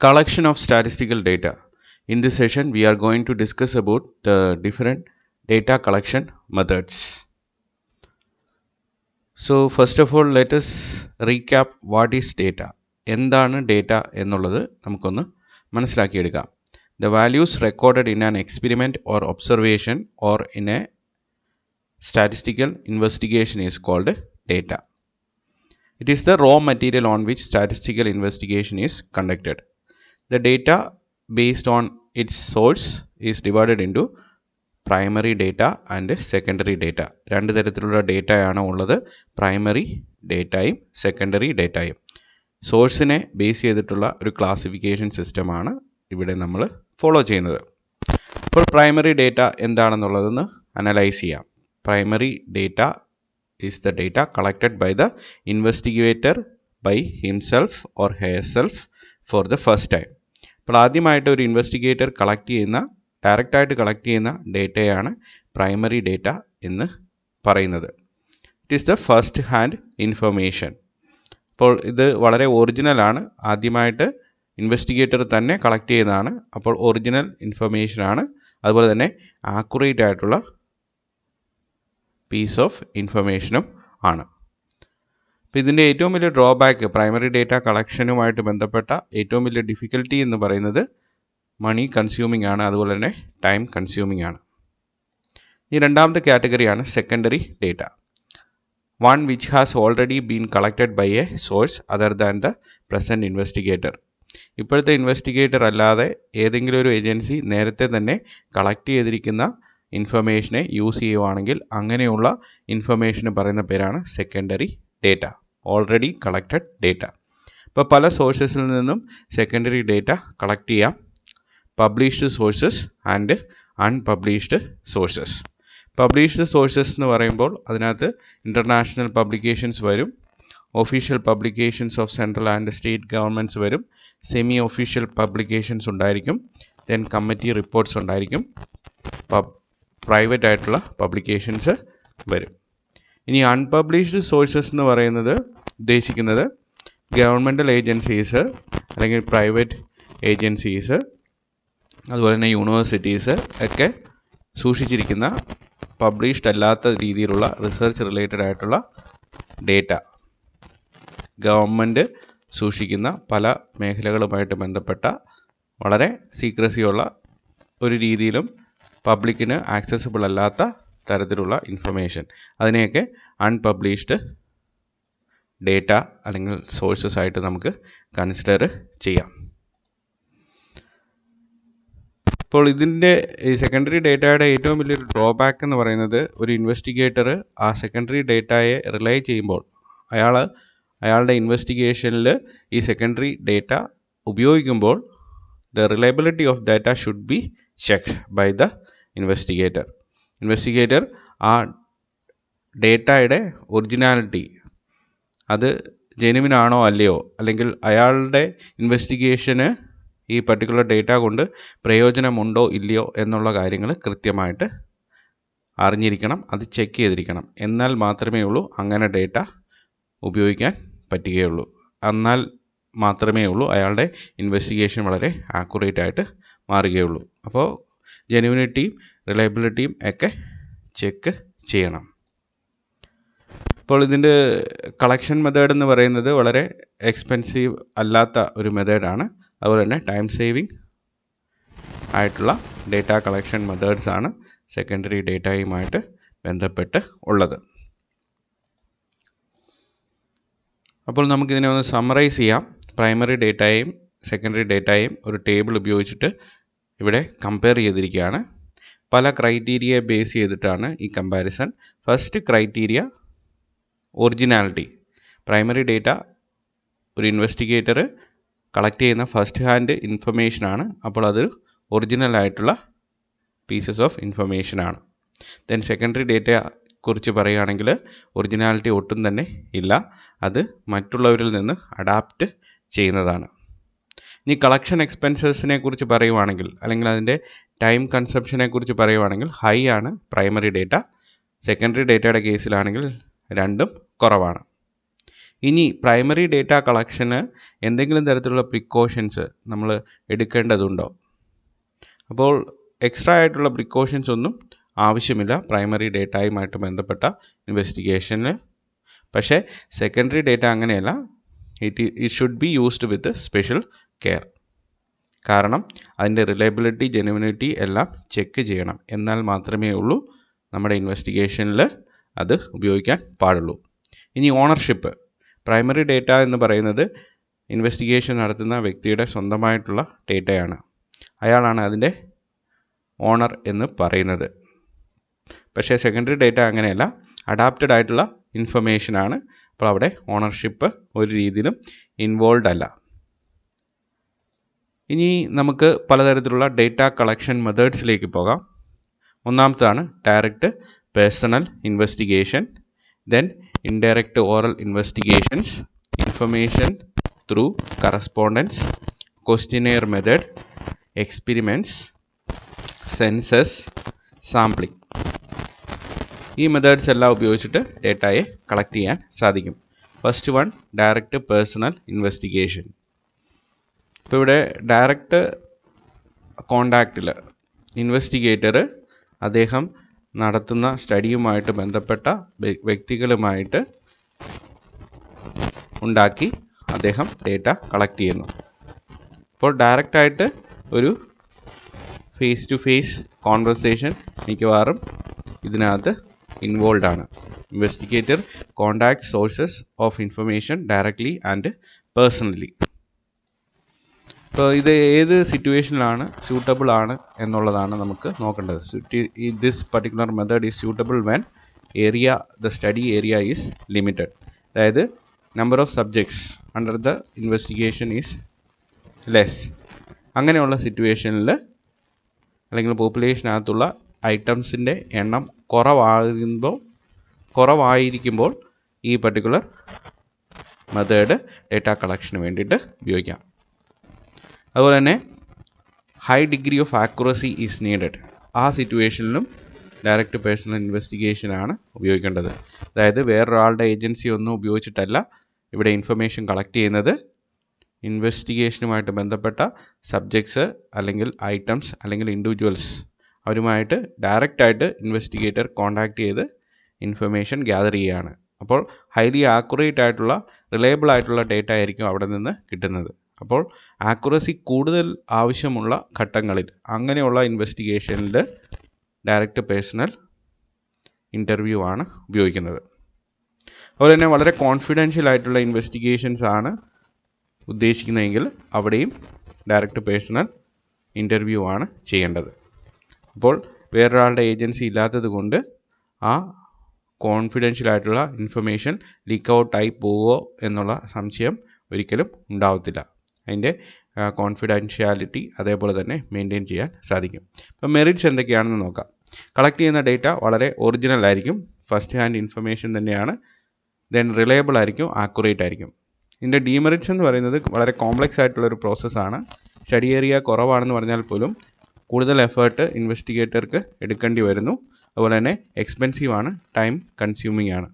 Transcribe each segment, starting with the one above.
Collection of statistical data. In this session, we are going to discuss about the different data collection methods. So, first of all, let us recap what is data. എന്താണ് data എന്നുള്ളത് നമുക്കൊന്ന് മനസ്സിലാക്കിയെടുക്കാം. The values recorded in an experiment or observation or in a statistical investigation is called data. It is the raw material on which statistical investigation is conducted. The data based on its source is divided into primary data and secondary data. രണ്ട് തരത്തിലുള്ള ഡേറ്റയാണ് ഉള്ളത്. Primary ഡേറ്റയും secondary ഡേറ്റയും. സോഴ്സിനെ base ചെയ്തിട്ടുള്ള ഒരു classification സിസ്റ്റമാണ് ഇവിടെ നമ്മൾ ഫോളോ ചെയ്യുന്നത്. അപ്പോൾ പ്രൈമറി ഡേറ്റ എന്താണെന്നുള്ളതെന്ന് അനലൈസ് ചെയ്യാം. Primary data is the data collected by the investigator by himself or herself for the first time. അപ്പോൾ ആദ്യമായിട്ട് ഒരു ഇൻവെസ്റ്റിഗേറ്റർ ഡയറക്റ്റായിട്ട് കളക്ട് ചെയ്യുന്ന ഡേറ്റയാണ് പ്രൈമറി ഡേറ്റ എന്ന് പറയുന്നത്. It is the first hand information. അപ്പോൾ ഇത് വളരെ ഒറിജിനലാണ്. ആദ്യമായിട്ട് ഇൻവെസ്റ്റിഗേറ്റർ തന്നെ കളക്ട് ചെയ്യുന്നതാണ്. അപ്പോൾ ഒറിജിനൽ ഇൻഫർമേഷനാണ്. അതുപോലെ തന്നെ ആക്യുറേറ്റ് ആയിട്ടുള്ള പീസ് ഓഫ് ഇൻഫർമേഷനും ആണ്. അപ്പോൾ ഇതിൻ്റെ ഏറ്റവും വലിയ ഡ്രോബാക്ക്, പ്രൈമറി ഡേറ്റ കളക്ഷനുമായിട്ട് ബന്ധപ്പെട്ട ഏറ്റവും വലിയ ഡിഫിക്കൽട്ടി എന്ന് പറയുന്നത് മണി കൺസ്യൂമിംഗ് ആണ്, അതുപോലെ തന്നെ ടൈം കൺസ്യൂമിംഗ് ആണ്. ഈ രണ്ടാമത്തെ കാറ്റഗറിയാണ് secondary data. One which has already been collected by a source other than the present investigator. ഇപ്പോഴത്തെ ഇൻവെസ്റ്റിഗേറ്റർ അല്ലാതെ ഏതെങ്കിലും ഒരു ഏജൻസി നേരത്തെ തന്നെ കളക്ട് ചെയ്തിരിക്കുന്ന ഇൻഫർമേഷനെ യൂസ് ചെയ്യുവാണെങ്കിൽ അങ്ങനെയുള്ള ഇൻഫർമേഷന് പറയുന്ന പേരാണ് secondary data, already collected data. ഇപ്പോൾ പല സോഴ്സസിൽ നിന്നും സെക്കൻഡറി ഡേറ്റ കളക്ട് ചെയ്യാം. Published sources and unpublished sources. Published sources എന്ന് പറയുമ്പോൾ അതിനകത്ത് ഇൻ്റർനാഷണൽ പബ്ലിക്കേഷൻസ് വരും, official publications of central and state governments വരും, സെമി ഒഫീഷ്യൽ പബ്ലിക്കേഷൻസ് ഉണ്ടായിരിക്കും, ദെൻ കമ്മിറ്റി റിപ്പോർട്ട്സ് ഉണ്ടായിരിക്കും, പ്രൈവറ്റ് ആയിട്ടുള്ള പബ്ലിക്കേഷൻസ് വരും. ഇനി അൺപബ്ലിഷ്ഡ് സോഴ്സസ് എന്ന് പറയുന്നത് ഉദ്ദേശിക്കുന്നത് ഗവൺമെൻറ്റൽ ഏജൻസീസ് അല്ലെങ്കിൽ പ്രൈവറ്റ് ഏജൻസീസ് അതുപോലെ തന്നെ യൂണിവേഴ്സിറ്റീസ് ഒക്കെ സൂക്ഷിച്ചിരിക്കുന്ന പബ്ലിഷ്ഡ് അല്ലാത്ത രീതിയിലുള്ള റിസർച്ച് റിലേറ്റഡ് ആയിട്ടുള്ള ഡേറ്റ. ഗവൺമെൻറ് സൂക്ഷിക്കുന്ന പല മേഖലകളുമായിട്ട് ബന്ധപ്പെട്ട വളരെ സീക്രസിയുള്ള ഒരു രീതിയിലും പബ്ലിക്കിന് ആക്സസിബിൾ അല്ലാത്ത തരത്തിലുള്ള ഇൻഫർമേഷൻ, അതിനെയൊക്കെ അൺപബ്ലിഷ്ഡ് ഡേറ്റ അല്ലെങ്കിൽ സോഴ്സസ് ആയിട്ട് നമുക്ക് കൺസിഡർ ചെയ്യാം. ഇപ്പോൾ ഇതിൻ്റെ ഈ സെക്കൻഡറി ഡേറ്റയുടെ ഏറ്റവും വലിയൊരു ഡ്രോബാക്ക് എന്ന് പറയുന്നത് ഒരു ഇൻവെസ്റ്റിഗേറ്റർ ആ സെക്കൻഡറി ഡേറ്റയെ റിലൈ ചെയ്യുമ്പോൾ അയാളുടെ ഇൻവെസ്റ്റിഗേഷനിൽ ഈ സെക്കൻഡറി ഡേറ്റ ഉപയോഗിക്കുമ്പോൾ the reliability of data should be checked by the investigator ആ ഡേറ്റയുടെ ഒറിജിനാലിറ്റി, അത് ജെനുവിൻ ആണോ അല്ലയോ, അല്ലെങ്കിൽ അയാളുടെ ഇൻവെസ്റ്റിഗേഷന് ഈ പർട്ടിക്കുലർ ഡേറ്റ കൊണ്ട് പ്രയോജനമുണ്ടോ ഇല്ലയോ എന്നുള്ള കാര്യങ്ങൾ കൃത്യമായിട്ട് അറിഞ്ഞിരിക്കണം, അത് ചെക്ക് ചെയ്തിരിക്കണം. എന്നാൽ മാത്രമേ ഉള്ളൂ അങ്ങനെ ഡേറ്റ ഉപയോഗിക്കാൻ പറ്റുകയുള്ളൂ. എന്നാൽ മാത്രമേ ഉള്ളൂ അയാളുടെ ഇൻവെസ്റ്റിഗേഷൻ വളരെ ആക്യുറേറ്റ് ആയിട്ട് മാറുകയുള്ളൂ. അപ്പോൾ ജെനുവിനിറ്റിയും റിലയബിലിറ്റിയും ഒക്കെ ചെക്ക് ചെയ്യണം. അപ്പോൾ ഇതിൻ്റെ കളക്ഷൻ മെത്തേഡ് എന്ന് പറയുന്നത് വളരെ എക്സ്പെൻസീവ് അല്ലാത്ത ഒരു മെത്തേഡാണ്. അതുപോലെ തന്നെ ടൈം സേവിങ് ആയിട്ടുള്ള ഡേറ്റ കളക്ഷൻ മെത്തേഡ്സ് ആണ് സെക്കൻഡറി ഡേറ്റയുമായിട്ട് ബന്ധപ്പെട്ട് ഉള്ളത്. അപ്പോൾ നമുക്കിതിനെ ഒന്ന് സമ്മറൈസ് ചെയ്യാം. പ്രൈമറി ഡേറ്റയും സെക്കൻഡറി ഡേറ്റയും ഒരു ടേബിൾ ഉപയോഗിച്ചിട്ട് ഇവിടെ കമ്പയർ ചെയ്തിരിക്കുകയാണ്. പല ക്രൈറ്റീരിയയെ ബേസ് ചെയ്തിട്ടാണ് ഈ comparison. First criteria originality. Primary data ഒരു ഇൻവെസ്റ്റിഗേറ്റർ കളക്ട് ചെയ്യുന്ന ഫസ്റ്റ് ഹാൻഡ് ഇൻഫർമേഷനാണ്. അപ്പോൾ അത് ഒറിജിനൽ ആയിട്ടുള്ള പീസസ് ഓഫ് ഇൻഫർമേഷനാണ്. ദെൻ സെക്കൻഡറി ഡേറ്റ കുറിച്ച് പറയുകയാണെങ്കിൽ ഒറിജിനാലിറ്റി ഒട്ടും തന്നെ ഇല്ല, അത് മറ്റുള്ളവരിൽ നിന്ന് അഡാപ്റ്റ് ചെയ്യുന്നതാണ്. ഇനി കളക്ഷൻ എക്സ്പെൻസസിനെ കുറിച്ച് പറയുവാണെങ്കിൽ അല്ലെങ്കിൽ അതിൻ്റെ ടൈം കൺസപ്ഷനെ കുറിച്ച് പറയുവാണെങ്കിൽ ഹൈ ആണ് പ്രൈമറി ഡേറ്റ. സെക്കൻഡറി ഡേറ്റയുടെ കേസിലാണെങ്കിൽ രണ്ടും കുറവാണ്. ഇനി പ്രൈമറി ഡേറ്റ കളക്ഷന് എന്തെങ്കിലും തരത്തിലുള്ള പ്രിക്കോഷൻസ് നമ്മൾ എടുക്കേണ്ടതുണ്ടോ? അപ്പോൾ എക്സ്ട്രാ ആയിട്ടുള്ള പ്രിക്കോഷൻസ് ഒന്നും ആവശ്യമില്ല പ്രൈമറി ഡേറ്റയുമായിട്ട് ബന്ധപ്പെട്ട ഇൻവെസ്റ്റിഗേഷന്. പക്ഷേ സെക്കൻഡറി ഡേറ്റ അങ്ങനെയല്ല. It should be used with special care. കാരണം അതിൻ്റെ റിലയബിലിറ്റി, ജെനുവിനിറ്റി എല്ലാം ചെക്ക് ചെയ്യണം. എന്നാൽ മാത്രമേ ഉള്ളൂ നമ്മുടെ ഇൻവെസ്റ്റിഗേഷനിൽ അത് ഉപയോഗിക്കാൻ പാടുള്ളൂ. ഇനി ഓണർഷിപ്പ്. പ്രൈമറി ഡേറ്റ എന്ന് പറയുന്നത് ഇൻവെസ്റ്റിഗേഷൻ നടത്തുന്ന വ്യക്തിയുടെ സ്വന്തമായിട്ടുള്ള ഡേറ്റയാണ്. അയാളാണ് അതിൻ്റെ ഓണർ എന്ന് പറയുന്നത്. പക്ഷേ സെക്കൻഡറി ഡേറ്റ അങ്ങനെയല്ല, അഡാപ്റ്റഡ് ആയിട്ടുള്ള ഇൻഫർമേഷനാണ്. അപ്പോൾ അവിടെ ഓണർഷിപ്പ് ഒരു രീതിയിലും ഇൻവോൾവ് അല്ല. ഇനി നമുക്ക് പലതരത്തിലുള്ള ഡേറ്റ കളക്ഷൻ മെത്തേഡ്സിലേക്ക് പോകാം. ഒന്നാമതാണ് direct personal investigation, then indirect oral investigations, information through correspondence, questionnaire method, experiments, census, sampling. ഈ മെത്തേഡ്സ് എല്ലാം ഉപയോഗിച്ചിട്ട് ഡേറ്റയെ കളക്ട് ചെയ്യാൻ സാധിക്കും. First one, direct personal investigation. ഇപ്പോൾ ഇവിടെ ഡയറക്റ്റ് കോണ്ടാക്റ്റിൽ ഇൻവെസ്റ്റിഗേറ്റർ അദ്ദേഹം നടത്തുന്ന സ്റ്റഡിയുമായിട്ട് ബന്ധപ്പെട്ട വ്യക്തികളുമായിട്ട് ഉണ്ടാക്കി അദ്ദേഹം ഡേറ്റ കളക്ട് ചെയ്യുന്നു. അപ്പോൾ ഡയറക്റ്റായിട്ട് ഒരു ഫേസ് ടു ഫേസ് കോൺവെർസേഷൻ മിക്കവാറും ഇതിനകത്ത് ഇൻവോൾവ് ആണ്. Investigator contact sources of information directly and personally. അപ്പോൾ ഇത് ഏത് സിറ്റുവേഷനിലാണ് സ്യൂട്ടബിൾ ആണ് എന്നുള്ളതാണ് നമുക്ക് നോക്കേണ്ടത്. This particular method is suitable when the study area is limited. അതായത് number of subjects under the investigation is less. അങ്ങനെയുള്ള സിറ്റുവേഷനിൽ അല്ലെങ്കിൽ പോപ്പുലേഷനകത്തുള്ള ഐറ്റംസിൻ്റെ എണ്ണം കുറവായിരിക്കുമ്പോൾ ഈ പർട്ടിക്കുലർ മെത്തേഡ് ഡേറ്റ കളക്ഷന് വേണ്ടിയിട്ട് ഉപയോഗിക്കാം. അതുപോലെ തന്നെ high degree of accuracy is needed. ആ സിറ്റുവേഷനിലും ഡയറക്റ്റ് പേഴ്സണൽ ഇൻവെസ്റ്റിഗേഷനാണ് ഉപയോഗിക്കേണ്ടത്. അതായത് വേറൊരാളുടെ ഏജൻസി ഒന്നും ഉപയോഗിച്ചിട്ടല്ല ഇവിടെ ഇൻഫർമേഷൻ കളക്ട് ചെയ്യുന്നത്. ഇൻവെസ്റ്റിഗേഷനുമായിട്ട് ബന്ധപ്പെട്ട സബ്ജക്ട്സ് അല്ലെങ്കിൽ ഐറ്റംസ് അല്ലെങ്കിൽ ഇൻഡിവിജ്വൽസ്, അവരുമായിട്ട് ഡയറക്റ്റായിട്ട് ഇൻവെസ്റ്റിഗേറ്റർ കോണ്ടാക്ട് ചെയ്ത് ഇൻഫർമേഷൻ ഗ്യാദർ ചെയ്യുകയാണ്. അപ്പോൾ ഹൈലി ആക്യുറേറ്റ് ആയിട്ടുള്ള റിലയബിൾ ആയിട്ടുള്ള ഡേറ്റ ആയിരിക്കും അവിടെ നിന്ന് കിട്ടുന്നത്. അപ്പോൾ ആക്യുറസി കൂടുതൽ ആവശ്യമുള്ള ഘട്ടങ്ങളിൽ അങ്ങനെയുള്ള ഇൻവെസ്റ്റിഗേഷനിൽ ഡയറക്റ്റ് പേഴ്സണൽ ഇൻ്റർവ്യൂ ആണ് ഉപയോഗിക്കുന്നത്. അതുപോലെ തന്നെ വളരെ കോൺഫിഡൻഷ്യൽ ആയിട്ടുള്ള ഇൻവെസ്റ്റിഗേഷൻസ് ആണ് ഉദ്ദേശിക്കുന്നതെങ്കിൽ അവിടെയും ഡയറക്റ്റ് പേഴ്സണൽ ഇൻ്റർവ്യൂ ആണ് ചെയ്യേണ്ടത്. അപ്പോൾ വേറൊരാളുടെ ഏജൻസി ഇല്ലാത്തത് കൊണ്ട് ആ കോൺഫിഡൻഷ്യൽ ആയിട്ടുള്ള ഇൻഫർമേഷൻ ലീക്ക് ഔട്ടായി പോവുമോ എന്നുള്ള സംശയം ഒരിക്കലും ഉണ്ടാവത്തില്ല. അതിൻ്റെ കോൺഫിഡൻഷ്യാലിറ്റി അതേപോലെ തന്നെ മെയിൻറ്റെയിൻ ചെയ്യാൻ സാധിക്കും. അപ്പോൾ മെറിറ്റ്സ് എന്തൊക്കെയാണെന്ന് നോക്കാം. കളക്ട് ചെയ്യുന്ന ഡേറ്റ വളരെ ഒറിജിനൽ ആയിരിക്കും, ഫസ്റ്റ് ഹാൻഡ് ഇൻഫർമേഷൻ തന്നെയാണ്, ദെൻ റിലയബിൾ ആയിരിക്കും, ആക്യുറേറ്റ് ആയിരിക്കും. ഇതിൻ്റെ ഡീമെറിറ്റ്സ് എന്ന് പറയുന്നത് വളരെ കോംപ്ലക്സ് ആയിട്ടുള്ളൊരു പ്രോസസ്സാണ്. സ്റ്റഡി ഏരിയ കുറവാണെന്ന് പറഞ്ഞാൽ പോലും കൂടുതൽ എഫേർട്ട് ഇൻവെസ്റ്റിഗേറ്റർക്ക് എടുക്കേണ്ടി വരുന്നു. അതുപോലെ തന്നെ എക്സ്പെൻസീവ് ആണ്, ടൈം കൺസ്യൂമിംഗ് ആണ്,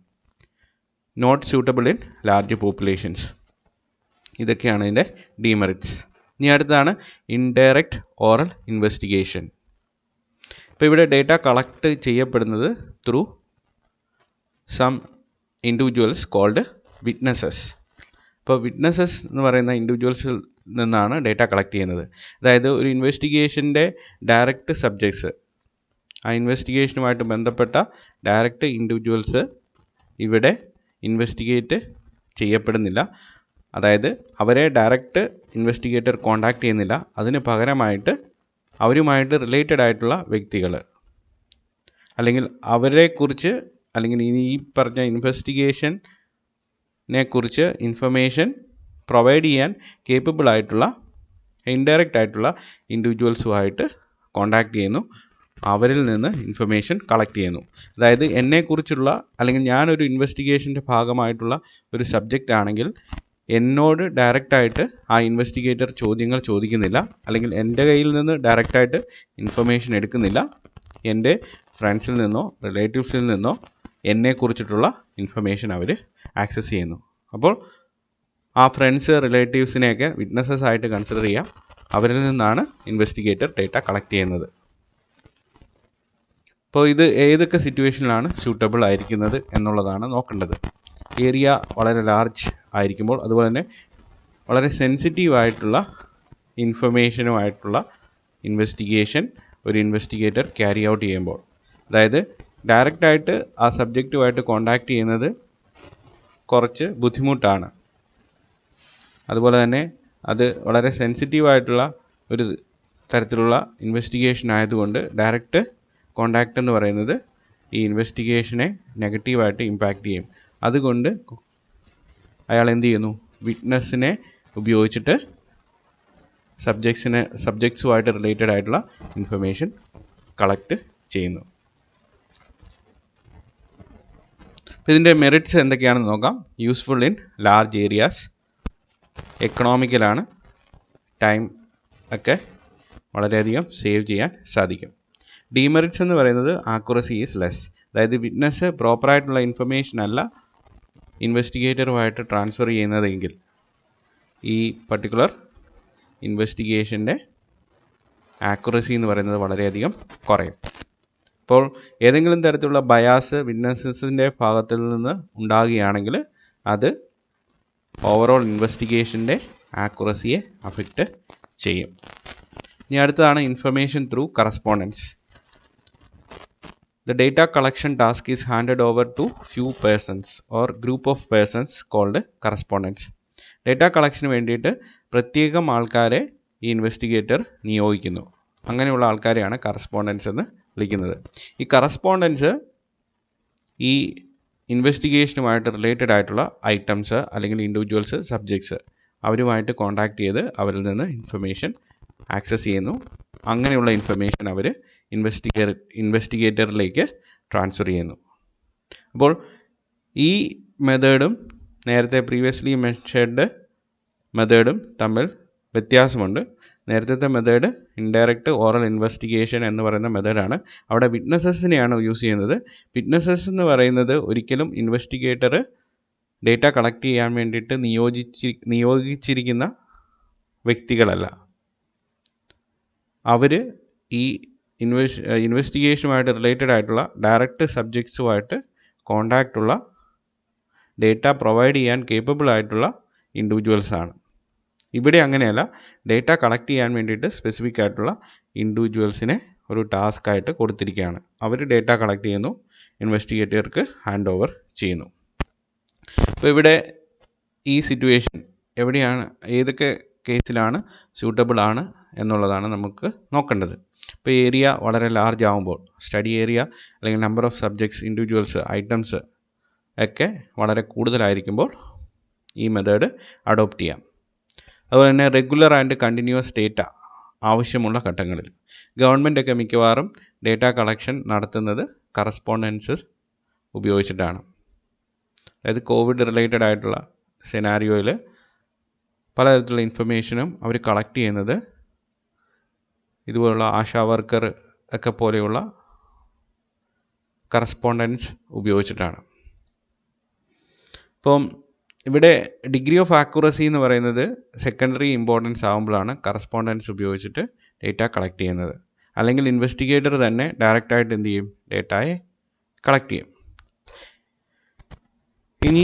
not suitable in large populations. ഇതൊക്കെയാണ് ഇതിൻ്റെ ഡീമെറിറ്റ്സ്. ഇനി അടുത്താണ് ഇൻഡയറക്റ്റ് ഓറൽ ഇൻവെസ്റ്റിഗേഷൻ. ഇപ്പോൾ ഇവിടെ ഡേറ്റ കളക്ട് ചെയ്യപ്പെടുന്നത് through some individuals called witnesses. ഇപ്പോൾ വിറ്റ്നസസ് എന്ന് പറയുന്ന ഇൻഡിവിജ്വൽസിൽ നിന്നാണ് ഡേറ്റ കളക്ട് ചെയ്യുന്നത്. അതായത് ഒരു ഇൻവെസ്റ്റിഗേഷൻ്റെ ഡയറക്റ്റ് സബ്ജക്ട്സ്, ആ ഇൻവെസ്റ്റിഗേഷനുമായിട്ട് ബന്ധപ്പെട്ട ഡയറക്റ്റ് ഇൻഡിവിജ്വൽസ് ഇവിടെ ഇൻവെസ്റ്റിഗേറ്റ് ചെയ്യപ്പെടുന്നില്ല. അതായത് അവരെ ഡയറക്റ്റ് ഇൻവെസ്റ്റിഗേറ്റർ കോണ്ടാക്ട് ചെയ്യുന്നില്ല. അതിന് പകരമായിട്ട് അവരുമായിട്ട് റിലേറ്റഡ് ആയിട്ടുള്ള വ്യക്തികൾ അല്ലെങ്കിൽ അവരെക്കുറിച്ച് അല്ലെങ്കിൽ ഈ പറഞ്ഞ ഇൻവെസ്റ്റിഗേഷനെ കുറിച്ച് ഇൻഫർമേഷൻ പ്രൊവൈഡ് ചെയ്യാൻ കേപ്പബിൾ ആയിട്ടുള്ള ഇൻഡയറക്റ്റ് ആയിട്ടുള്ള ഇൻഡിവിജ്വൽസുമായിട്ട് കോണ്ടാക്ട് ചെയ്യുന്നു, അവരിൽ നിന്ന് ഇൻഫർമേഷൻ കളക്ട് ചെയ്യുന്നു. അതായത് എന്നെക്കുറിച്ചുള്ള അല്ലെങ്കിൽ ഞാനൊരു ഇൻവെസ്റ്റിഗേഷൻ്റെ ഭാഗമായിട്ടുള്ള ഒരു സബ്ജക്റ്റ് ആണെങ്കിൽ എന്നോട് ഡയറക്റ്റായിട്ട് ആ ഇൻവെസ്റ്റിഗേറ്റർ ചോദ്യങ്ങൾ ചോദിക്കുന്നില്ല, അല്ലെങ്കിൽ എൻ്റെ കയ്യിൽ നിന്ന് ഡയറക്റ്റായിട്ട് ഇൻഫർമേഷൻ എടുക്കുന്നില്ല. എൻ്റെ ഫ്രണ്ട്സിൽ നിന്നോ റിലേറ്റീവ്സിൽ നിന്നോ എന്നെക്കുറിച്ചിട്ടുള്ള ഇൻഫർമേഷൻ അവർ ആക്സസ് ചെയ്യുന്നു. അപ്പോൾ ആ ഫ്രണ്ട്സ് റിലേറ്റീവ്സിനെയൊക്കെ വിറ്റ്നസ്സസ് ആയിട്ട് കൺസിഡർ ചെയ്യാം. അവരിൽ നിന്നാണ് ഇൻവെസ്റ്റിഗേറ്റർ ഡേറ്റ കളക്ട് ചെയ്യുന്നത്. അപ്പോൾ ഇത് ഏതൊക്കെ സിറ്റുവേഷനിലാണ് സ്യൂട്ടബിൾ ആയിരിക്കുന്നത് എന്നുള്ളതാണ് നോക്കേണ്ടത്. ഏരിയ വളരെ ലാർജ് ആയിരിക്കുമ്പോൾ, അതുപോലെ തന്നെ വളരെ സെൻസിറ്റീവ് ആയിട്ടുള്ള ഇൻഫർമേഷനുമായിട്ടുള്ള ഇൻവെസ്റ്റിഗേഷൻ ഒരു ഇൻവെസ്റ്റിഗേറ്റർ ക്യാരി ഔട്ട് ചെയ്യുമ്പോൾ, അതായത് ഡയറക്റ്റായിട്ട് ആ സബ്ജക്റ്റുമായിട്ട് കോണ്ടാക്ട് ചെയ്യുന്നത് കുറച്ച് ബുദ്ധിമുട്ടാണ്. അതുപോലെ തന്നെ അത് വളരെ സെൻസിറ്റീവായിട്ടുള്ള ഒരു തരത്തിലുള്ള ഇൻവെസ്റ്റിഗേഷൻ ആയതുകൊണ്ട് ഡയറക്റ്റ് കോണ്ടാക്റ്റ് എന്ന് പറയുന്നത് ഈ ഇൻവെസ്റ്റിഗേഷനെ നെഗറ്റീവായിട്ട് ഇമ്പാക്റ്റ് ചെയ്യും. അതുകൊണ്ട് അയാൾ എന്ത് ചെയ്യുന്നു? വിറ്റ്നസ്സിനെ ഉപയോഗിച്ചിട്ട് സബ്ജക്ട്സുമായിട്ട് റിലേറ്റഡ് ആയിട്ടുള്ള ഇൻഫർമേഷൻ കളക്ട് ചെയ്യുന്നു. അപ്പോൾ ഇതിൻ്റെ മെറിറ്റ്സ് എന്തൊക്കെയാണെന്ന് നോക്കാം. യൂസ്ഫുൾ ഇൻ ലാർജ് ഏരിയാസ്, എക്കണോമിക്കലാണ്, ടൈം ഒക്കെ വളരെയധികം സേവ് ചെയ്യാൻ സാധിക്കും. ഡീമെറിറ്റ്സ് എന്ന് പറയുന്നത് ആക്യുറസി ഈസ് ലെസ്, അതായത് വിറ്റ്നസ് പ്രോപ്പറായിട്ടുള്ള ഇൻഫർമേഷൻ അല്ല ഇൻവെസ്റ്റിഗേറ്ററുമായിട്ട് ട്രാൻസ്ഫർ ചെയ്യുന്നതെങ്കിൽ ഈ പർട്ടിക്കുലർ ഇൻവെസ്റ്റിഗേഷൻ്റെ ആക്യുറസി എന്ന് പറയുന്നത് വളരെയധികം കുറയും. അപ്പോൾ ഏതെങ്കിലും തരത്തിലുള്ള ബയാസ് വിറ്റ്നസസിൻ്റെ ഭാഗത്തിൽ നിന്ന് ഉണ്ടാകുകയാണെങ്കിൽ അത് ഓവറോൾ ഇൻവെസ്റ്റിഗേഷൻ്റെ ആക്യുറസിയെ അഫക്റ്റ് ചെയ്യും. ഇനി അടുത്തതാണ് information through correspondence. The data collection task is handed over to few persons or group of persons called correspondents. Data കളക്ഷന് വേണ്ടിയിട്ട് പ്രത്യേകം ആൾക്കാരെ ഈ ഇൻവെസ്റ്റിഗേറ്റർ നിയോഗിക്കുന്നു. അങ്ങനെയുള്ള ആൾക്കാരെയാണ് കറസ്പോണ്ടൻസ് എന്ന് വിളിക്കുന്നത്. ഈ കറസ്പോണ്ടൻസ് ഈ ഇൻവെസ്റ്റിഗേഷനുമായിട്ട് റിലേറ്റഡ് ആയിട്ടുള്ള ഐറ്റംസ് അല്ലെങ്കിൽ ഇൻഡിവിജ്വൽസ്, സബ്ജക്ട്സ് അവരുമായിട്ട് കോണ്ടാക്ട് ചെയ്ത് അവരിൽ നിന്ന് ഇൻഫർമേഷൻ ആക്സസ് ചെയ്യുന്നു. അങ്ങനെയുള്ള ഇൻഫർമേഷൻ അവർ ഇൻവെസ്റ്റിഗേറ്ററിലേക്ക് ട്രാൻസ്ഫർ ചെയ്യുന്നു. അപ്പോൾ ഈ മെത്തേഡും നേരത്തെ പ്രീവിയസ്ലി മെൻഷൻഡ് മെത്തേഡും തമ്മിൽ വ്യത്യാസമുണ്ട്. നേരത്തെ മെത്തേഡ് ഇൻഡയറക്റ്റ് ഓറൽ ഇൻവെസ്റ്റിഗേഷൻ എന്ന് പറയുന്ന മെത്തേഡാണ്. അവിടെ വിറ്റ്നസസിനെയാണ് യൂസ് ചെയ്യുന്നത്. വിറ്റ്നസസ് എന്ന് പറയുന്നത് ഒരിക്കലും ഇൻവെസ്റ്റിഗേറ്റർ ഡേറ്റ കളക്ട് ചെയ്യാൻ വേണ്ടിയിട്ട് നിയോഗിച്ചിരിക്കുന്ന വ്യക്തികളല്ല. അവർ ഈ ഇൻവെസ്റ്റിഗേഷനുമായിട്ട് റിലേറ്റഡ് ആയിട്ടുള്ള ഡയറക്റ്റ് സബ്ജക്ട്സുമായിട്ട് കോണ്ടാക്റ്റ് ഉള്ള ഡേറ്റ പ്രൊവൈഡ് ചെയ്യാൻ കേപ്പബിൾ ആയിട്ടുള്ള ഇൻഡിവിജ്വൽസാണ്. ഇവിടെ അങ്ങനെയല്ല, ഡേറ്റ കളക്ട് ചെയ്യാൻ വേണ്ടിയിട്ട് സ്പെസിഫിക് ആയിട്ടുള്ള ഇൻഡിവിജ്വൽസിനെ ഒരു ടാസ്ക് ആയിട്ട് കൊടുത്തിരിക്കുകയാണ്. അവർ ഡേറ്റ കളക്ട് ചെയ്യുന്നു, ഇൻവെസ്റ്റിഗേറ്റർക്ക് ഹാൻഡ് ഓവർ ചെയ്യുന്നു. അപ്പോൾ ഇവിടെ ഈ സിറ്റുവേഷൻ എവിടെയാണ്, ഏതൊക്കെ കേസിലാണ് സ്യൂട്ടബിൾ ആണ് എന്നുള്ളതാണ് നമുക്ക് നോക്കേണ്ടത്. ഇപ്പോൾ ഏരിയ വളരെ ലാർജ് ആകുമ്പോൾ, സ്റ്റഡി ഏരിയ അല്ലെങ്കിൽ number of subjects, individuals, items ഒക്കെ വളരെ കൂടുതലായിരിക്കുമ്പോൾ ഈ മെത്തേഡ് അഡോപ്റ്റ് ചെയ്യാം. അതുപോലെ തന്നെ റെഗുലർ ആൻഡ് കണ്ടിന്യൂസ് ഡേറ്റ ആവശ്യമുള്ള ഘട്ടങ്ങളിൽ ഗവൺമെൻറ്റൊക്കെ മിക്കവാറും ഡേറ്റ കളക്ഷൻ നടത്തുന്നത് കറസ്പോണ്ടൻസ് ഉപയോഗിച്ചിട്ടാണ്. അതായത് കോവിഡ് റിലേറ്റഡ് ആയിട്ടുള്ള സെനാരിയോയിൽ പലതരത്തിലുള്ള ഇൻഫർമേഷനും അവർ കളക്ട് ചെയ്യുന്നത് ഇതുപോലുള്ള ആശാ വർക്കർ ഒക്കെ പോലെയുള്ള കറസ്പോണ്ടൻസ് ഉപയോഗിച്ചിട്ടാണ്. ഇപ്പം ഇവിടെ ഡിഗ്രി ഓഫ് ആക്യുറസി എന്ന് പറയുന്നത് സെക്കൻഡറി ഇമ്പോർട്ടൻസ് ആകുമ്പോഴാണ് കറസ്പോണ്ടൻസ് ഉപയോഗിച്ചിട്ട് ഡേറ്റ കളക്ട് ചെയ്യുന്നത്. അല്ലെങ്കിൽ ഇൻവെസ്റ്റിഗേറ്റർ തന്നെ ഡയറക്റ്റായിട്ട് എന്ത് ചെയ്യും? ഡേറ്റയെ കളക്ട് ചെയ്യും. ഇനി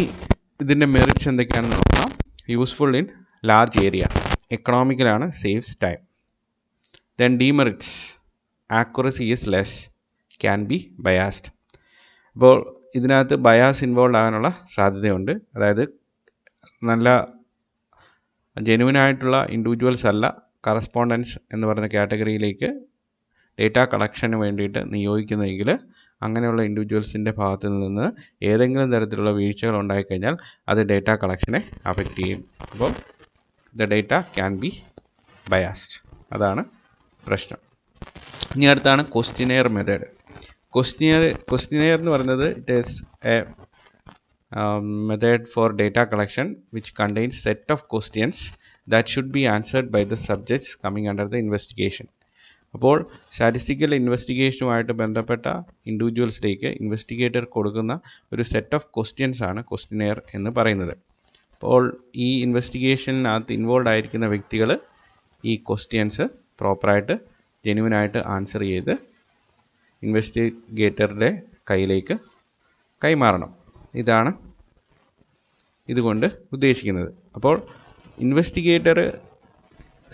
ഇതിൻ്റെ മെറിറ്റ്സ് എന്തൊക്കെയാണെന്ന് നോക്കാം. യൂസ്ഫുൾ ഇൻ ലാർജ് ഏരിയ, എക്കണോമിക്കലാണ്, saves time. Then demerits, accuracy is less, can be biased. അപ്പോൾ ഇതിനകത്ത് ബയാസ് ഇൻവോൾവ് ആകാനുള്ള സാധ്യതയുണ്ട്. അതായത് നല്ല ജെനുവിനായിട്ടുള്ള ഇൻഡിവിജ്വൽസ് അല്ല കറസ്പോണ്ടൻസ് എന്ന് പറയുന്ന കാറ്റഗറിയിലേക്ക് ഡേറ്റ കളക്ഷന് വേണ്ടിയിട്ട് നിയോഗിക്കുന്നതെങ്കിൽ അങ്ങനെയുള്ള ഇൻഡിവിജ്വൽസിൻ്റെ ഭാഗത്തു നിന്ന് ഏതെങ്കിലും തരത്തിലുള്ള വീഴ്ചകൾ ഉണ്ടായിക്കഴിഞ്ഞാൽ അത് ഡേറ്റ കളക്ഷനെ അഫക്റ്റ് ചെയ്യും. അപ്പോൾ the data can be biased, അതാണ് പ്രശ്നം. ഇനി അടുത്താണ് ക്വസ്റ്റിനെയർ മെത്തേഡ്. ക്വസ്റ്റിനെയർ എന്ന് പറയുന്നത് it is A method for data collection which contains set of questions that should be answered by the subjects coming under the investigation. അപ്പോൾ statistical ഇൻവെസ്റ്റിഗേഷനുമായിട്ട് ബന്ധപ്പെട്ട ഇൻഡിവിജ്വൽസിലേക്ക് investigator കൊടുക്കുന്ന ഒരു സെറ്റ് ഓഫ് ക്വസ്റ്റ്യൻസ് ആണ് questionnaire എന്ന് പറയുന്നത്. അപ്പോൾ ഈ ഇൻവെസ്റ്റിഗേഷനകത്ത് ഇൻവോൾവ് ആയിരിക്കുന്ന വ്യക്തികൾ ഈ ക്വസ്റ്റ്യൻസ് പ്രോപ്പറായിട്ട് ജെന്യുവനായിട്ട് ആൻസർ ചെയ്ത് ഇൻവെസ്റ്റിഗേറ്ററുടെ കയ്യിലേക്ക് കൈമാറണം. ഇതാണ് ഇതുകൊണ്ട് ഉദ്ദേശിക്കുന്നത്. അപ്പോൾ ഇൻവെസ്റ്റിഗേറ്റർ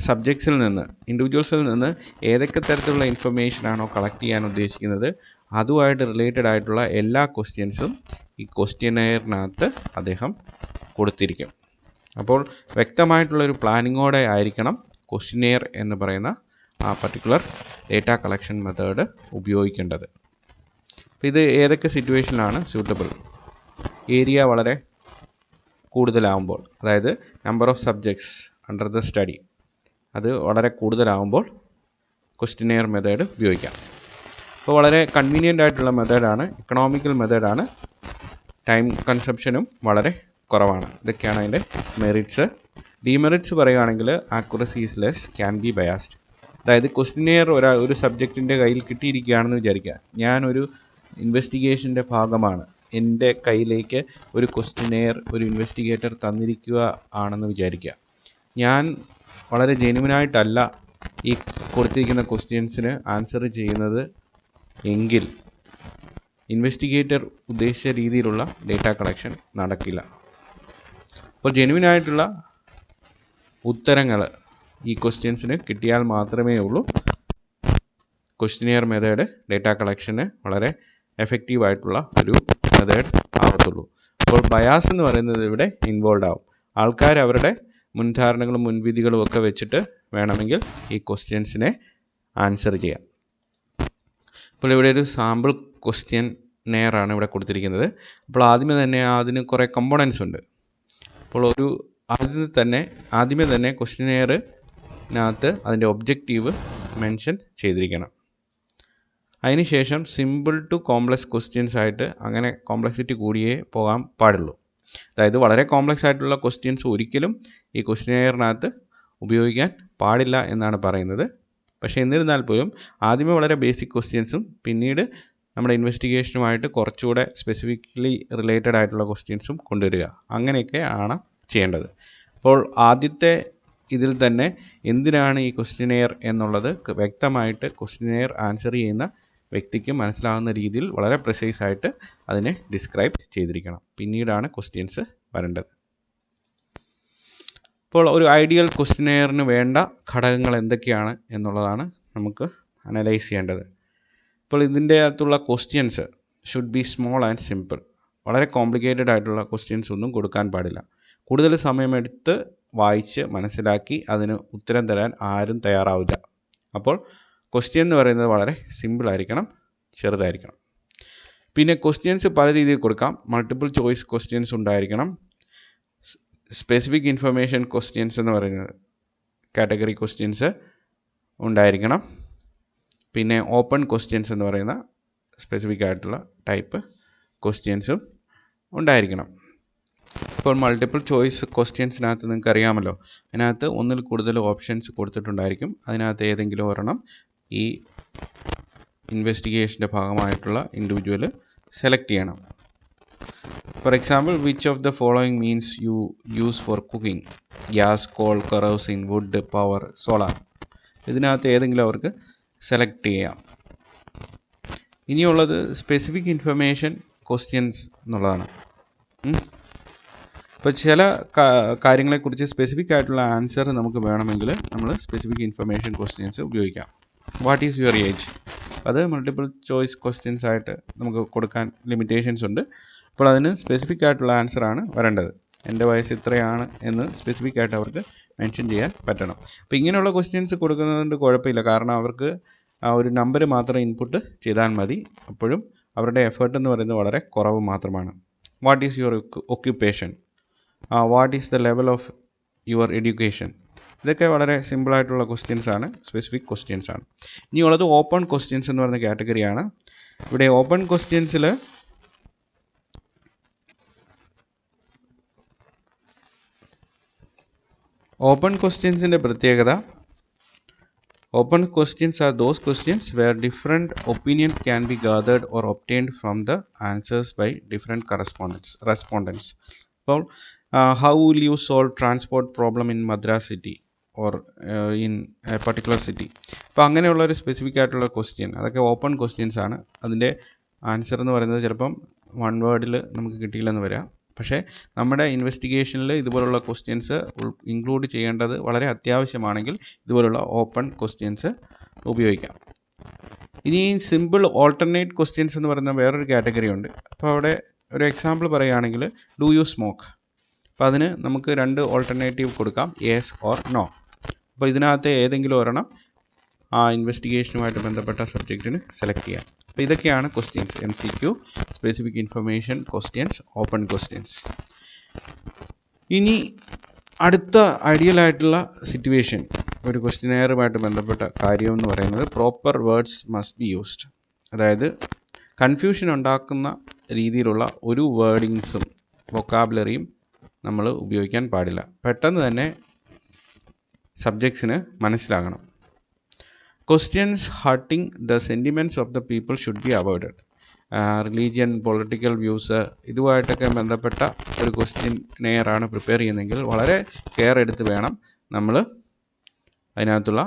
സബ്ജക്ട്സിൽ നിന്ന്, ഇൻഡിവിജ്വൽസിൽ നിന്ന് ഏതൊക്കെ തരത്തിലുള്ള ഇൻഫർമേഷനാണോ കളക്ട് ചെയ്യാൻ ഉദ്ദേശിക്കുന്നത് അതുമായിട്ട് റിലേറ്റഡ് ആയിട്ടുള്ള എല്ലാ ക്വസ്റ്റ്യൻസും ഈ ക്വസ്റ്റ്യനെയറിനകത്ത് അദ്ദേഹം കൊടുത്തിരിക്കും. അപ്പോൾ വ്യക്തമായിട്ടുള്ളൊരു പ്ലാനിങ്ങോടെ ആയിരിക്കണം ക്വസ്റ്റ്യനെയർ എന്ന് പറയുന്ന ആ പർട്ടിക്കുലർ ഡേറ്റ കളക്ഷൻ മെത്തേഡ് ഉപയോഗിക്കേണ്ടത്. അപ്പോൾ ഇത് ഏതൊക്കെ സിറ്റുവേഷനിലാണ് സ്യൂട്ടബിൾ? ഏരിയ വളരെ കൂടുതലാവുമ്പോൾ, അതായത് number of subjects under the study അത് വളരെ കൂടുതലാവുമ്പോൾ ക്വസ്റ്റ്യനെയർ മെത്തേഡ് ഉപയോഗിക്കാം. അപ്പോൾ വളരെ കൺവീനിയൻ്റ് ആയിട്ടുള്ള മെത്തേഡാണ്, ഇക്കണോമിക്കൽ മെത്തേഡാണ്, ടൈം കൺസപ്ഷനും വളരെ കുറവാണ്. ഇതൊക്കെയാണ് അതിൻ്റെ മെറിറ്റ്സ്. ഡിമെറിറ്റ്സ് പറയുകയാണെങ്കിൽ accuracy is less, can be biased. അതായത് ക്വസ്റ്റ്യനെയർ ഒരു സബ്ജക്റ്റിൻ്റെ കയ്യിൽ കിട്ടിയിരിക്കുകയാണെന്ന് വിചാരിക്കുക. ഞാനൊരു ഇൻവെസ്റ്റിഗേഷൻ്റെ ഭാഗമാണ്, എൻ്റെ കയ്യിലേക്ക് ഒരു ക്വസ്റ്റ്യനെയർ ഒരു ഇൻവെസ്റ്റിഗേറ്റർ തന്നിരിക്കുക ആണെന്ന് വിചാരിക്കുക. ഞാൻ വളരെ ജെന്യുവനായിട്ടല്ല ഈ കൊടുത്തിരിക്കുന്ന ക്വസ്റ്റ്യൻസിന് ആൻസർ ചെയ്യുന്നത് എങ്കിൽ ഇൻവെസ്റ്റിഗേറ്റർ ഉദ്ദേശിച്ച രീതിയിലുള്ള ഡേറ്റ കളക്ഷൻ നടക്കില്ല. അപ്പോൾ ജെന്യുവനായിട്ടുള്ള ഉത്തരങ്ങൾ ഈ ക്വസ്റ്റ്യൻസിന് കിട്ടിയാൽ മാത്രമേ ഉള്ളൂ ക്വസ്റ്റ്യനെയർ മെത്തേഡ് ഡേറ്റ കളക്ഷന് വളരെ എഫക്റ്റീവായിട്ടുള്ള ഒരു മെത്തേഡ് ആവത്തുള്ളൂ. അപ്പോൾ ബയാസ് എന്ന് പറയുന്നത് ഇവിടെ ഇൻവോൾവ് ആവും. ആൾക്കാർ അവരുടെ മുൻധാരണകളും മുൻവിധികളും ഒക്കെ വെച്ചിട്ട് വേണമെങ്കിൽ ഈ ക്വസ്റ്റ്യൻസിനെ ആൻസർ ചെയ്യാം. അപ്പോൾ ഇവിടെ ഒരു സാമ്പിൾ ക്വസ്റ്റ്യനെയറാണ് ഇവിടെ കൊടുത്തിരിക്കുന്നത്. അപ്പോൾ ആദ്യമേ തന്നെ അതിന് കുറേ കമ്പോണൻസ് ഉണ്ട്. അപ്പോൾ ആദ്യമേ തന്നെ ക്വസ്റ്റ്യനെയറിനകത്ത് അതിൻ്റെ ഒബ്ജക്റ്റീവ് മെൻഷൻ ചെയ്തിരിക്കണം. അതിനുശേഷം സിമ്പിൾ ടു കോംപ്ലക്സ് ക്വസ്റ്റ്യൻസ് ആയിട്ട്, അങ്ങനെ കോംപ്ലക്സിറ്റി കൂടിയേ പോകാൻ പാടുള്ളൂ. അതായത് വളരെ കോംപ്ലക്സ് ആയിട്ടുള്ള ക്വസ്റ്റ്യൻസ് ഒരിക്കലും ഈ ക്വസ്റ്റ്യനെയറിനകത്ത് ഉപയോഗിക്കാൻ പാടില്ല എന്നാണ് പറയുന്നത്. പക്ഷേ എന്നിരുന്നാൽ പോലും ആദ്യമേ വളരെ ബേസിക് ക്വസ്റ്റ്യൻസും പിന്നീട് നമ്മുടെ ഇൻവെസ്റ്റിഗേഷനുമായിട്ട് കുറച്ചുകൂടെ സ്പെസിഫിക്കലി റിലേറ്റഡ് ആയിട്ടുള്ള ക്വസ്റ്റ്യൻസും കൊണ്ടുവരിക, അങ്ങനെയൊക്കെ ആണ് ചെയ്യേണ്ടത്. അപ്പോൾ ആദ്യത്തെ ഇതിൽ തന്നെ എന്തിനാണ് ഈ ക്വസ്റ്റ്യനെയർ എന്നുള്ളത് വ്യക്തമായിട്ട് ക്വസ്റ്റ്യനെയർ ആൻസർ ചെയ്യുന്ന വ്യക്തിക്ക് മനസ്സിലാവുന്ന രീതിയിൽ വളരെ പ്രിസൈസ് ആയിട്ട് അതിനെ ഡിസ്ക്രൈബ് ചെയ്തിരിക്കണം. പിന്നീടാണ് ക്വസ്റ്റ്യൻസ് വരേണ്ടത്. അപ്പോൾ ഒരു ഐഡിയൽ ക്വസ്റ്റ്യനെയറിന് വേണ്ട ഘടകങ്ങൾ എന്തൊക്കെയാണ് എന്നുള്ളതാണ് നമുക്ക് അനലൈസ് ചെയ്യേണ്ടത്. അപ്പോൾ ഇതിൻ്റെ അകത്തുള്ള questions should be small and simple. വളരെ കോംപ്ലിക്കേറ്റഡ് ആയിട്ടുള്ള ക്വസ്റ്റ്യൻസ് ഒന്നും കൊടുക്കാൻ പാടില്ല. കൂടുതൽ സമയമെടുത്ത് വായിച്ച് മനസ്സിലാക്കി അതിന് ഉത്തരം തരാൻ ആരും തയ്യാറാവില്ല. അപ്പോൾ ക്വസ്റ്റ്യൻ എന്ന് പറയുന്നത് വളരെ സിമ്പിൾ ആയിരിക്കണം, ചെറുതായിരിക്കണം. പിന്നെ ക്വസ്റ്റ്യൻസ് പല രീതിയിൽ കൊടുക്കാം. മൾട്ടിപ്പിൾ ചോയ്സ് ക്വസ്റ്റ്യൻസ് ഉണ്ടായിരിക്കണം. സ്പെസിഫിക് ഇൻഫർമേഷൻ ക്വസ്റ്റ്യൻസ് എന്ന് പറയുന്നത് കാറ്റഗറി ക്വസ്റ്റ്യൻസ് ഉണ്ടായിരിക്കണം. പിന്നെ ഓപ്പൺ ക്വസ്റ്റ്യൻസ് എന്ന് പറയുന്ന സ്പെസിഫിക് ആയിട്ടുള്ള ടൈപ്പ് ക്വസ്റ്റ്യൻസും ഉണ്ടായിരിക്കണം. ഇപ്പോൾ മൾട്ടിപ്പിൾ ചോയ്സ് ക്വസ്റ്റ്യൻസിനകത്ത് നിങ്ങൾക്ക് അറിയാമല്ലോ, അതിനകത്ത് ഒന്നിൽ കൂടുതൽ ഓപ്ഷൻസ് കൊടുത്തിട്ടുണ്ടായിരിക്കും. അതിനകത്ത് ഏതെങ്കിലും ഒരെണ്ണം ഈ ഇൻവെസ്റ്റിഗേഷൻ്റെ ഭാഗമായിട്ടുള്ള ഇൻഡിവിജ്വൽ സെലക്ട് ചെയ്യണം. For example, which of the following means you use for cooking? Gas, coal, kerosene, wood, power, solar. ഇതിനകത്ത് ഏതെങ്കിലും അവർക്ക് സെലക്ട് ചെയ്യാം. ഇനിയുള്ളത് സ്പെസിഫിക് ഇൻഫർമേഷൻ ക്വസ്റ്റ്യൻസ് എന്നുള്ളതാണ്. ഇപ്പോൾ ചില കാര്യങ്ങളെക്കുറിച്ച് സ്പെസിഫിക് ആയിട്ടുള്ള ആൻസർ നമുക്ക് വേണമെങ്കിൽ നമ്മൾ സ്പെസിഫിക് ഇൻഫർമേഷൻ ക്വസ്റ്റ്യൻസ് ഉപയോഗിക്കാം. What is your age? അത് മൾട്ടിപ്പിൾ ചോയ്സ് ക്വസ്റ്റ്യൻസ് ആയിട്ട് നമുക്ക് കൊടുക്കാൻ ലിമിറ്റേഷൻസ് ഉണ്ട്. അപ്പോൾ അതിന് സ്പെസിഫിക് ആയിട്ടുള്ള ആൻസറാണ് വരേണ്ടത്. എൻ്റെ വയസ്സ് ഇത്രയാണ് എന്ന് സ്പെസിഫിക് ആയിട്ട് അവർക്ക് മെൻഷൻ ചെയ്യാൻ പറ്റണം. അപ്പോൾ ഇങ്ങനെയുള്ള ക്വസ്റ്റ്യൻസ് കൊടുക്കുന്നതുകൊണ്ട് കുഴപ്പമില്ല, കാരണം അവർക്ക് ആ ഒരു നമ്പർ മാത്രം ഇൻപുട്ട് ചെയ്താൽ മതി. അപ്പോഴും അവരുടെ എഫേർട്ട് എന്ന് പറയുന്നത് വളരെ കുറവ് മാത്രമാണ്. What is your occupation? What is the level of your education? ഇതൊക്കെ വളരെ സിമ്പിളായിട്ടുള്ള ക്വസ്റ്റ്യൻസ് ആണ്, സ്പെസിഫിക് ക്വസ്റ്റ്യൻസ് ആണ്. ഇനിയുള്ളത് ഓപ്പൺ ക്വസ്റ്റ്യൻസ് എന്ന് പറയുന്ന കാറ്റഗറിയാണ്. ഇവിടെ ഓപ്പൺ ക്വസ്റ്റ്യൻസിൽ ഓപ്പൺ ക്വസ്റ്റ്യൻസിൻ്റെ പ്രത്യേകത, open questions are those questions where different opinions can be gathered or obtained from the answers by different respondents. അപ്പോൾ how will you solve transport problem in Madras city or in a particular city? അപ്പോൾ അങ്ങനെയുള്ള ഒരു specific ആയിട്ടുള്ള question, അതൊക്കെ open questions ആണ്. അതിൻ്റെ answer എന്ന് പറയുന്നത് ചിലപ്പം 1 വേർഡിൽ നമുക്ക് കിട്ടിയില്ലെന്ന് വരാം. പക്ഷേ നമ്മുടെ ഇൻവെസ്റ്റിഗേഷനിൽ ഇതുപോലുള്ള ക്വസ്റ്റ്യൻസ് ഇൻക്ലൂഡ് ചെയ്യേണ്ടത് വളരെ അത്യാവശ്യമാണെങ്കിൽ ഇതുപോലുള്ള ഓപ്പൺ ക്വസ്റ്റ്യൻസ് ഉപയോഗിക്കാം. ഇനി സിമ്പിൾ ഓൾട്ടർനേറ്റ് ക്വസ്റ്റ്യൻസ് എന്ന് പറയുന്ന വേറൊരു കാറ്റഗറി ഉണ്ട്. അപ്പോൾ അവിടെ ഒരു എക്സാമ്പിൾ പറയുകയാണെങ്കിൽ ഡു യു സ്മോക്ക്. അപ്പോൾ അതിന് നമുക്ക് 2 ഓൾട്ടർനേറ്റീവ് കൊടുക്കാം, യെസ് ഓർ നോ. അപ്പോൾ ഇതിനകത്ത് ഏതെങ്കിലും ഒരെണ്ണം ആ ഇൻവെസ്റ്റിഗേഷനുമായിട്ട് ബന്ധപ്പെട്ട സബ്ജക്റ്റിന് സെലക്ട് ചെയ്യാം. അപ്പോൾ ഇതൊക്കെയാണ് questions, MCQ, specific information questions, open questions. ഇനി അടുത്ത ഐഡിയൽ ആയിട്ടുള്ള സിറ്റുവേഷൻ, ഒരു ക്വസ്റ്റ്യനെയറുമായിട്ട് ബന്ധപ്പെട്ട കാര്യം എന്ന് പറയുന്നത് proper words must be used. അതായത് കൺഫ്യൂഷൻ ഉണ്ടാക്കുന്ന രീതിയിലുള്ള ഒരു വേർഡിങ്സും വൊക്കാബുലറിയും നമ്മൾ ഉപയോഗിക്കാൻ പാടില്ല. പെട്ടെന്ന് തന്നെ സബ്ജക്ട്സിന് മനസ്സിലാകണം. Questions hurting the sentiments of the people should be avoided. Religion, political views ഇതുമായിട്ടൊക്കെ ബന്ധപ്പെട്ട ഒരു ക്വസ്റ്റ്യനെയറാണ് പ്രിപ്പയർ ചെയ്യുന്നതെങ്കിൽ വളരെ കെയർ എടുത്ത് വേണം നമ്മൾ അതിനകത്തുള്ള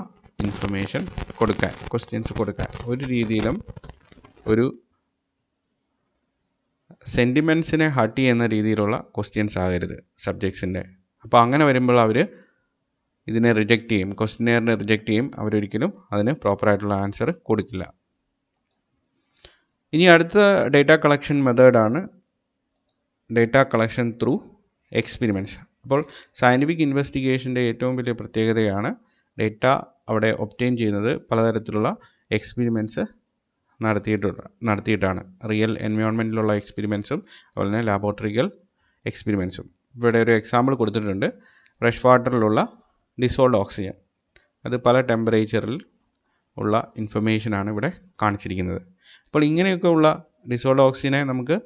ഇൻഫർമേഷൻ കൊടുക്കാൻ, ക്വസ്റ്റ്യൻസ് കൊടുക്കാൻ. ഒരു രീതിയിലും ഒരു സെൻറ്റിമെൻറ്റ്സിനെ ഹർട്ട് ചെയ്യുന്ന രീതിയിലുള്ള ക്വസ്റ്റ്യൻസ് ആകരുത് സബ്ജക്ട്സിൻ്റെ. അപ്പോൾ അങ്ങനെ വരുമ്പോൾ അവർ ഇതിനെ റിജക്റ്റ് ചെയ്യും, ക്വസ്റ്റ്യനെയറിനെ റിജക്റ്റ് ചെയ്യും. അവരൊരിക്കലും അതിന് പ്രോപ്പറായിട്ടുള്ള ആൻസർ കൊടുക്കില്ല. ഇനി അടുത്ത ഡേറ്റ കളക്ഷൻ മെത്തേഡാണ് ഡേറ്റ കളക്ഷൻ ത്രൂ എക്സ്പെരിമെൻറ്റ്സ്. അപ്പോൾ സയൻറ്റിഫിക് ഇൻവെസ്റ്റിഗേഷൻ്റെ ഏറ്റവും വലിയ പ്രത്യേകതയാണ് ഡേറ്റ അവിടെ ഒബ്റ്റെയിൻ ചെയ്യുന്നത് പലതരത്തിലുള്ള എക്സ്പെരിമെൻറ്റ്സ് നടത്തിയിട്ടാണ്. റിയൽ എൻവയോൺമെൻറ്റിലുള്ള എക്സ്പെരിമെൻറ്റ്സും അതുപോലെ തന്നെ ലാബോറട്ടറിക്കൽ എക്സ്പെരിമെൻറ്റ്സും. ഇവിടെ ഒരു എക്സാമ്പിൾ കൊടുത്തിട്ടുണ്ട്, ഫ്രഷ് വാട്ടറിലുള്ള ഡിസോൾഡ് ഓക്സിജൻ. അത് പല ടെമ്പറേച്ചറിൽ ഉള്ള ഇൻഫർമേഷനാണ് ഇവിടെ കാണിച്ചിരിക്കുന്നത്. അപ്പോൾ ഇങ്ങനെയൊക്കെ ഉള്ള ഡിസോൾഡ് ഓക്സിജനെ നമുക്ക്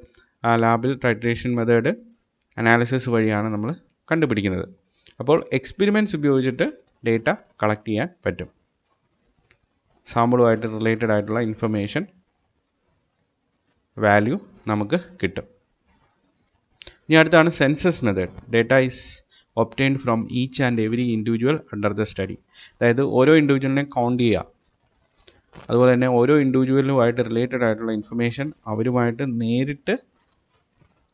ലാബിൽ ടൈട്രേഷൻ മെത്തേഡ് അനാലിസിസ് വഴിയാണ് നമ്മൾ കണ്ടുപിടിക്കുന്നത്. അപ്പോൾ എക്സ്പെരിമെൻറ്റ്സ് ഉപയോഗിച്ചിട്ട് ഡേറ്റ കളക്ട് ചെയ്യാൻ പറ്റും. സാമ്പിളുമായിട്ട് റിലേറ്റഡ് ആയിട്ടുള്ള ഇൻഫർമേഷൻ, വാല്യൂ നമുക്ക് കിട്ടും. ഇനി അടുത്താണ് census method. Data is obtained from each and every individual under the study. അതായത് ഓരോ ഇൻഡിവിജ്വലിനെ കൗണ്ട് ചെയ്യുക, അതുപോലെ തന്നെ ഓരോ ഇൻഡിവിജ്വലുമായിട്ട് റിലേറ്റഡ് ആയിട്ടുള്ള ഇൻഫർമേഷൻ അവരുമായിട്ട് നേരിട്ട്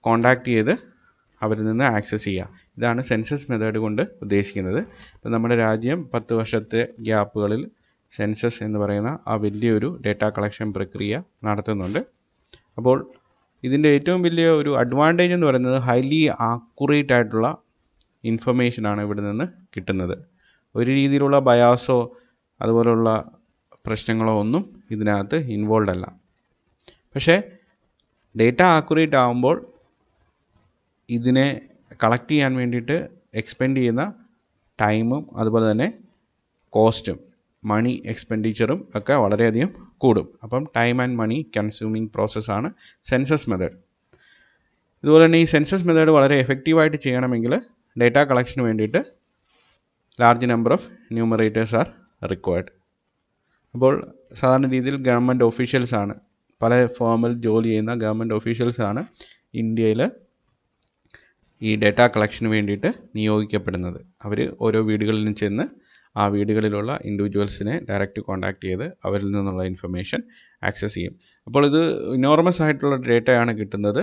കോണ്ടാക്ട് ചെയ്ത് അവരിൽ നിന്ന് ആക്സസ് ചെയ്യുക. ഇതാണ് സെൻസസ് മെത്തേഡ് കൊണ്ട് ഉദ്ദേശിക്കുന്നത്. ഇപ്പം നമ്മുടെ രാജ്യം 10 വർഷത്തെ ഗ്യാപ്പുകളിൽ സെൻസസ് എന്ന് പറയുന്ന ആ വലിയൊരു ഡേറ്റ കളക്ഷൻ പ്രക്രിയ നടത്തുന്നുണ്ട്. അപ്പോൾ ഇതിൻ്റെ ഏറ്റവും വലിയ ഒരു അഡ്വാൻറ്റേജ് എന്ന് പറയുന്നത് ഹൈലി ആക്യുറേറ്റ് ആയിട്ടുള്ള ഇൻഫർമേഷനാണ് ഇവിടെ നിന്ന് കിട്ടുന്നത്. ഒരു രീതിയിലുള്ള ബയാസോ അതുപോലുള്ള പ്രശ്നങ്ങളോ ഒന്നും ഇതിനകത്ത് ഇൻവോൾവ് അല്ല. പക്ഷേ ഡേറ്റ ആക്യുറേറ്റ് ആകുമ്പോൾ ഇതിനെ കളക്ട് ചെയ്യാൻ വേണ്ടിയിട്ട് എക്സ്പെൻഡ് ചെയ്യുന്ന ടൈമും അതുപോലെ തന്നെ കോസ്റ്റും മണി എക്സ്പെൻഡിച്ചറും ഒക്കെ വളരെയധികം കൂടും. അപ്പം ടൈം ആൻഡ് മണി കൺസ്യൂമിങ് പ്രോസസ്സാണ് സെൻസസ് മെത്തേഡ്. ഇതുപോലെ തന്നെ ഈ സെൻസസ് മെത്തേഡ് വളരെ എഫക്റ്റീവായിട്ട് ചെയ്യണമെങ്കിൽ ഡേറ്റ കളക്ഷന് വേണ്ടിയിട്ട് large number of numerators are required. അപ്പോൾ സാധാരണ രീതിയിൽ ഗവൺമെൻറ് ഓഫീഷ്യൽസാണ്, പല ഫോമിൽ ജോലി ചെയ്യുന്ന ഗവൺമെൻറ് ഓഫീഷ്യൽസാണ് ഇന്ത്യയിൽ ഈ ഡേറ്റ കളക്ഷന് വേണ്ടിയിട്ട് നിയോഗിക്കപ്പെടുന്നത്. അവർ ഓരോ വീടുകളിലും ചെന്ന് ആ വീടുകളിലുള്ള ഇൻഡിവിജ്വൽസിനെ ഡയറക്റ്റ് കോൺടാക്ട് ചെയ്ത് അവരിൽ നിന്നുള്ള ഇൻഫർമേഷൻ ആക്സസ് ചെയ്യും. അപ്പോൾ ഇത് ഇനോർമസ് ആയിട്ടുള്ള ഡേറ്റയാണ് കിട്ടുന്നത്.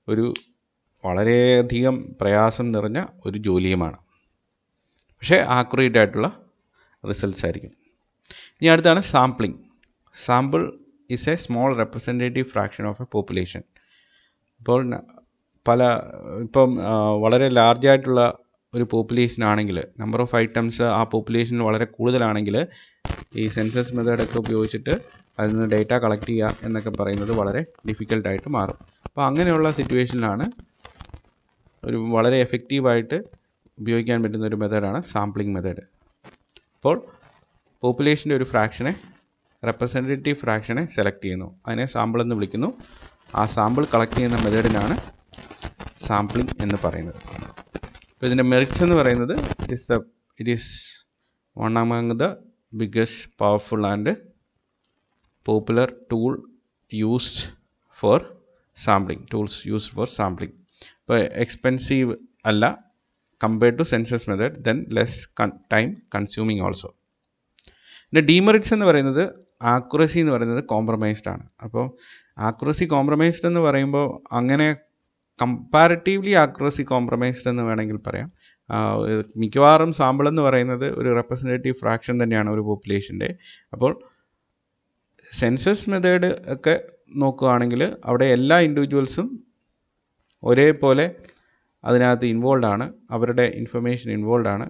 ഒരു വളരെയധികം പ്രയാസം നിറഞ്ഞ ഒരു ജോലിയുമാണ്, പക്ഷേ ആക്യുറേറ്റ് ആയിട്ടുള്ള റിസൾട്ട്സ് ആയിരിക്കും. ഇനി അടുത്താണ് sampling. Sample is A small representative fraction of A population. അപ്പോൾ ഇപ്പം വളരെ ലാർജായിട്ടുള്ള ഒരു പോപ്പുലേഷൻ ആണെങ്കിൽ, നമ്പർ ഓഫ് ഐറ്റംസ് ആ പോപ്പുലേഷനിൽ വളരെ കൂടുതലാണെങ്കിൽ ഈ സെൻസസ് മെത്തേഡൊക്കെ ഉപയോഗിച്ചിട്ട് അതിൽ നിന്ന് ഡേറ്റ കളക്ട് ചെയ്യുക എന്നൊക്കെ പറയുന്നത് വളരെ ഡിഫിക്കൽട്ടായിട്ട് മാറും. അപ്പോൾ അങ്ങനെയുള്ള സിറ്റുവേഷനിലാണ് ഒരു വളരെ എഫക്റ്റീവായിട്ട് ഉപയോഗിക്കാൻ പറ്റുന്ന ഒരു മെത്തേഡാണ് സാമ്പിളിംഗ് മെത്തേഡ്. അപ്പോൾ പോപ്പുലേഷൻ്റെ ഒരു ഫ്രാക്ഷനെ, റെപ്രസെൻറ്റേറ്റീവ് ഫ്രാക്ഷനെ സെലക്ട് ചെയ്യുന്നു, അതിനെ സാമ്പിൾ എന്ന് വിളിക്കുന്നു. ആ സാമ്പിൾ കളക്ട് ചെയ്യുന്ന മെത്തേഡിനാണ് സാമ്പിളിംഗ് എന്ന് പറയുന്നത്. അപ്പോൾ ഇതിൻ്റെ മെറിറ്റ്സ് എന്ന് പറയുന്നത് it is one among the biggest powerful and popular tools used for sampling. ഇപ്പോൾ എക്സ്പെൻസീവ് അല്ല, compared to census method, then less time consuming also. പിന്നെ ഡീമെറിറ്റ്സ് എന്ന് പറയുന്നത് ആക്യുറസി എന്ന് പറയുന്നത് കോംപ്രമൈസ്ഡ് ആണ്. അപ്പോൾ ആക്യുറസി കോംപ്രമൈസ്ഡ് എന്ന് പറയുമ്പോൾ അങ്ങനെ കമ്പാരിറ്റീവ്ലി ആക്യുറസി കോംപ്രമൈസ്ഡ് എന്ന് വേണമെങ്കിൽ പറയാം. മിക്കവാറും സാമ്പിൾ എന്ന് പറയുന്നത് ഒരു റെപ്രസെൻറ്റേറ്റീവ് ഫ്രാക്ഷൻ തന്നെയാണ് ഒരു പോപ്പുലേഷൻ്റെ. അപ്പോൾ സെൻസസ് മെത്തേഡ് ഒക്കെ നോക്കുകയാണെങ്കിൽ അവിടെ എല്ലാ ഇൻഡിവിജ്വൽസും ഒരേപോലെ അതിനകത്ത് ഇൻവോൾവ് ആണ്, അവരുടെ ഇൻഫർമേഷൻ ഇൻവോൾവ് ആണ്.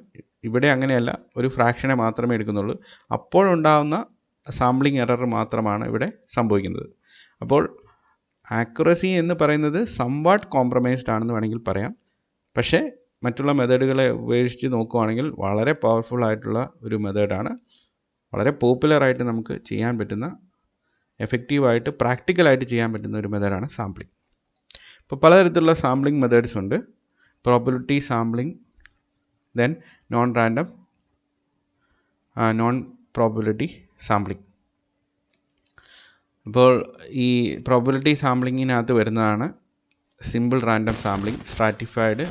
ഇവിടെ അങ്ങനെയല്ല, ഒരു ഫ്രാക്ഷനെ മാത്രമേ എടുക്കുന്നുള്ളൂ. അപ്പോഴുണ്ടാകുന്ന സാമ്പിളിംഗ് എറർ മാത്രമാണ് ഇവിടെ സംഭവിക്കുന്നത്. അപ്പോൾ ആക്യുറസി എന്ന് പറയുന്നത് സംവാട്ട് കോംപ്രമൈസ്ഡ് ആണെന്ന് വേണമെങ്കിൽ പറയാം. പക്ഷേ മറ്റുള്ള മെത്തേഡുകളെ ഉപേക്ഷിച്ച് നോക്കുകയാണെങ്കിൽ വളരെ പവർഫുൾ ആയിട്ടുള്ള ഒരു മെത്തേഡാണ്. വളരെ പോപ്പുലറായിട്ട് നമുക്ക് ചെയ്യാൻ പറ്റുന്ന, എഫക്റ്റീവായിട്ട് പ്രാക്ടിക്കലായിട്ട് ചെയ്യാൻ പറ്റുന്ന ഒരു മെത്തേഡാണ് സാമ്പിളിംഗ്. ഇപ്പോൾ പലതരത്തിലുള്ള സാമ്പിളിംഗ് മെത്തേഡ്സ് ഉണ്ട്. Probability sampling, then non random, non probability sampling. അപ്പോൾ ഈ പ്രോബബിലിറ്റി സാമ്പിളിങ്ങിനകത്ത് വരുന്നതാണ് simple random sampling, stratified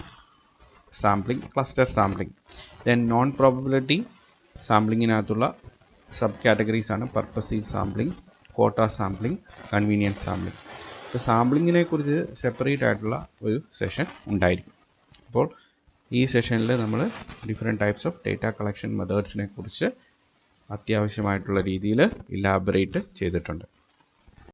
sampling, cluster sampling. Then non probability സാമ്പിളിങ്ങിനകത്തുള്ള സബ് കാറ്റഗറീസാണ് purposive sampling, quota sampling, convenience sampling. ഇപ്പോൾ സാമ്പിളിങ്ങിനെ കുറിച്ച് സെപ്പറേറ്റ് ആയിട്ടുള്ള ഒരു സെഷൻ ഉണ്ടായിരിക്കും. അപ്പോൾ ഈ സെഷനിൽ നമ്മൾ different types of data collection മെത്തേഡ്സിനെ കുറിച്ച് അത്യാവശ്യമായിട്ടുള്ള രീതിയിൽ ഇലാബറേറ്റ് ചെയ്തിട്ടുണ്ട്.